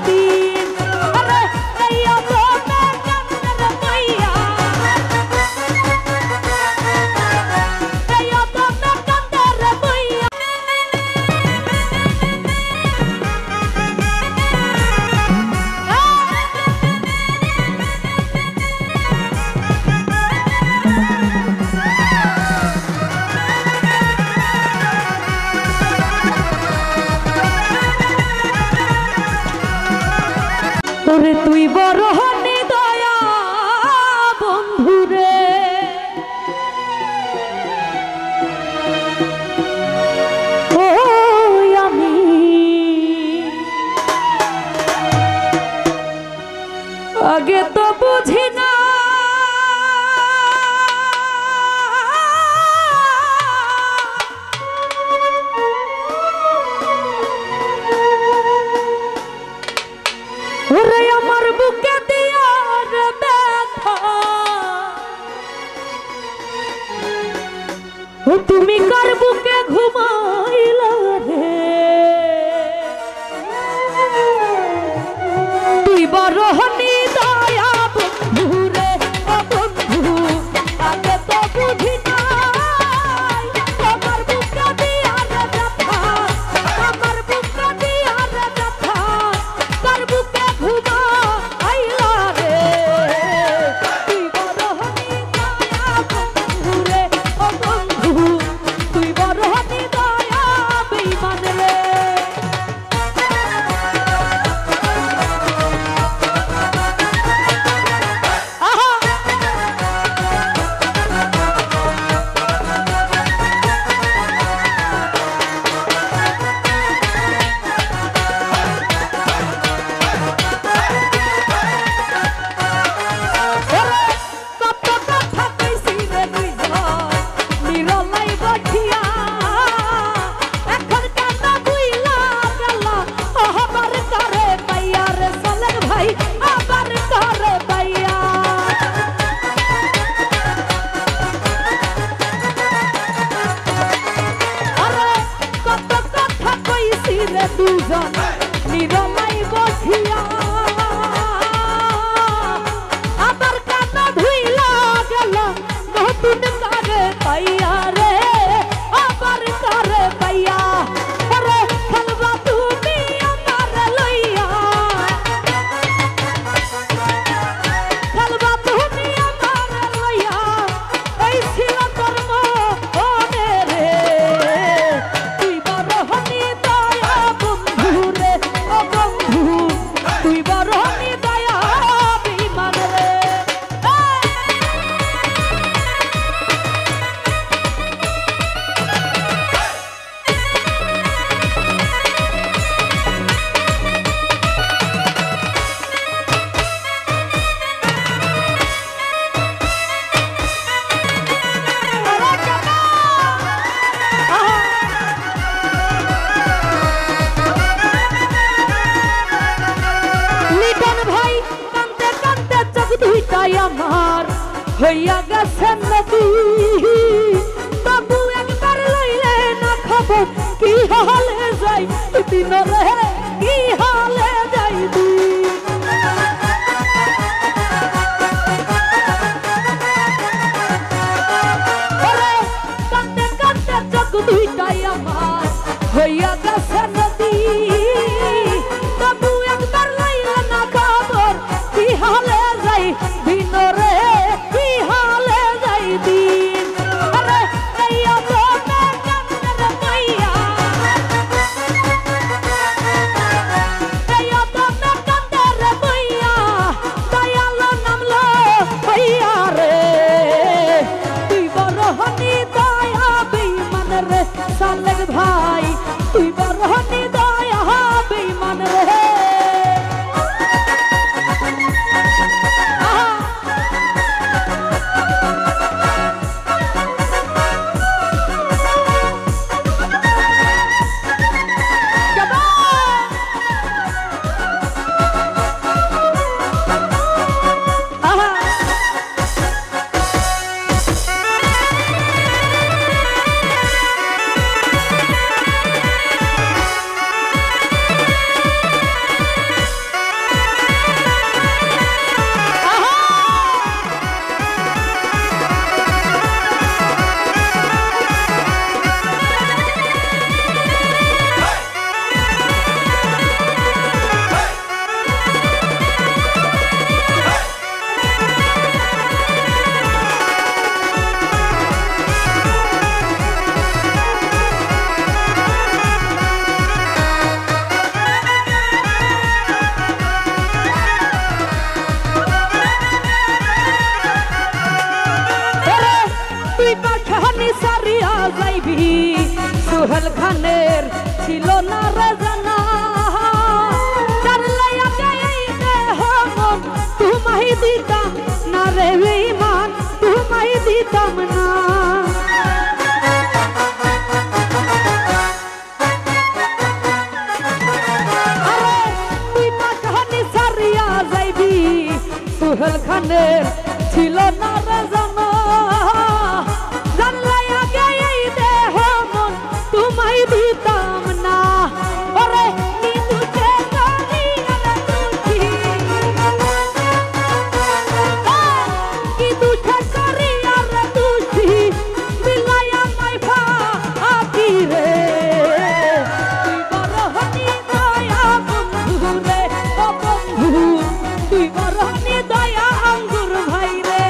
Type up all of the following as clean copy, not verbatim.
দিন আরে এই অদমে কান্দের মাইয়া এই অদমে কান্দের মাইয়া ওরে তুই বড় হনি দয়া বন্ধুরে ও আমি আগে তো বুঝি না ওরে আমার বুকে দিয়ার ব্যথা ও তুমি কার বুকে ঘুমাইলা রে তুই বড় হনি দয়া বন্ধু রে ও বন্ধু আগে তো বুঝি নাই আমার বুকে দিয়ার ব্যথা আমার বুকে দিয়ার ব্যথা কার বুকে ঘুমা আইলা রে তুই বড় হনি দয়া বন্ধু রে ও বন্ধু তুই বড় হনি দয়া বেঈমান রে দুজন নিরলাই বসিয়া আবার কান্না ধুইলা গেল নতুন কারে পাইয়া রে আবার কারে পাইয়া রে খেলবা তুমি আমার লইয়া খেলবা তুমি আমার লইয়া এই ছিল কর্ম ওরে রে তুই বড় হনি দয়া বন্ধু রে ও বন্ধু তুই বড় হনি দয়া বেঈমান রে লিটন ভাই কাঁদতে কাঁদতে চোখ দুইটাই আমার হইয়া গেছে নদী তবু একবার লইলে না খবর কি হালে যাই দিন রে কি হালে যাই কাঁদতে কাঁদতে চোখ দুইটাই আমার হইয়া গেছে নদী তবু একবার লইলে না খবর কি হালে যাই দিন রে কি হালে যাই দিন আরে এই অদমে কান্দের মাইয়া সোহেল খানের ছিল না রে জানা জানলে আগে এই দেহ মন তোমায় দিতাম না রে বেঈমান তোমায় দিতাম না আরে তুই না কাহানি সারিয়া যাইবি সোহেল খানের ছিল না রে জানা জানলে আগে এই দেহ মন তোমায় দিতাম না ওরে নিদুকে করিয়া রে দুঃখী কি দুঃখে করিয়া রে দুঃখী বিলাইয়া মাই ফাঁকি রে তুই বড় হনি দয়া বন্ধু রে ও বন্ধু তুই বড় হনি দয়া আঙ্গুর ভাই রে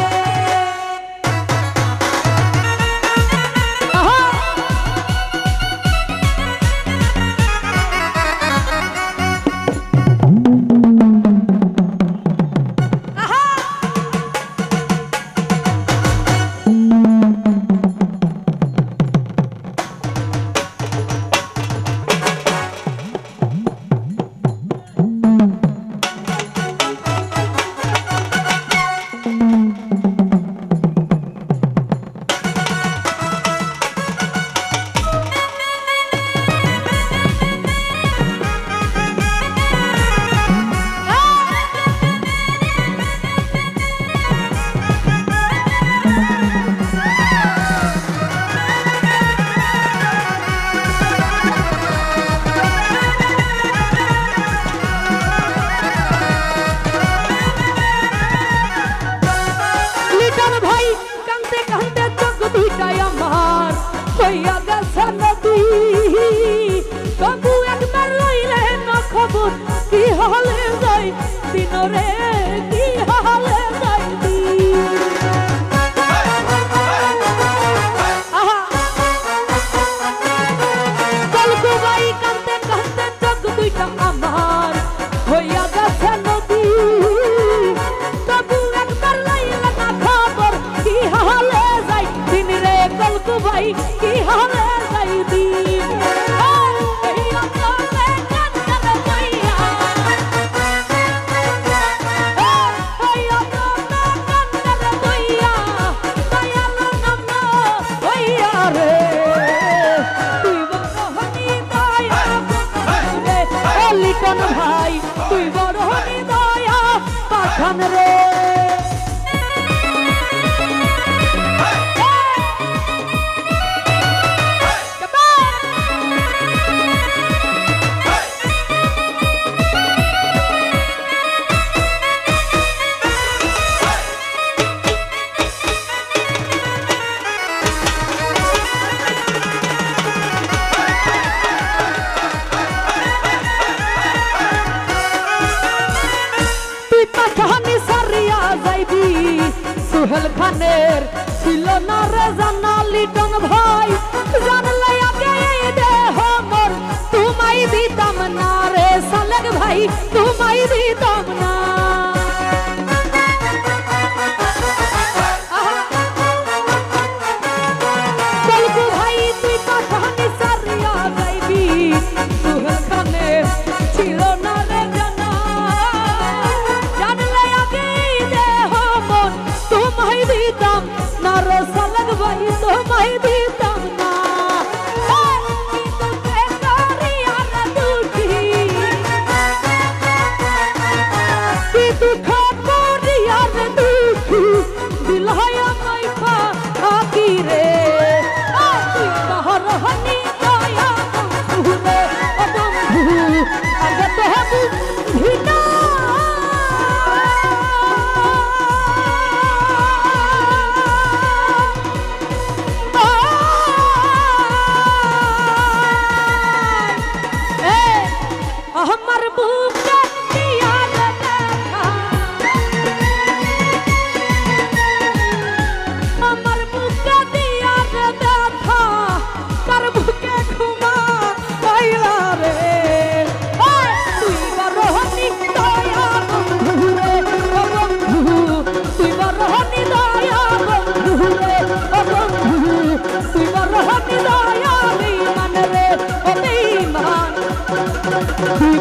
হইয়া গেছে নদী তবু একবার লইলে না খবর কি হলে যাই দিন রে কি হলে যাই গল্প ভাই কান্দে কান্দে চোখ দুইটা আমার হইয়া গেছে নদী তবু একবার লইলে না খবর কি হলে যাই দিন রে গল্প ভাই কি হলে যাই দিন লিটন ভাই তুই বড় হনি দয়া পাঠান রে সোহেল খানের ছিল না রে জানা লিটন ভাই জানলে আগে এই দেহ মোর তোমায় দিতাম না রে সালেক ভাই তোমায় দিতাম না বলবো ভাই তুই পাঠানি সারিয়া যাইবি সোহেল খানের ছিল না রে জানা জানলে আগে এই দেহ মোর তোমায় দিতাম না রে সালেক ভাই তোমায় দিতাম না তুই বড় হনি দয়ালি মানে দুই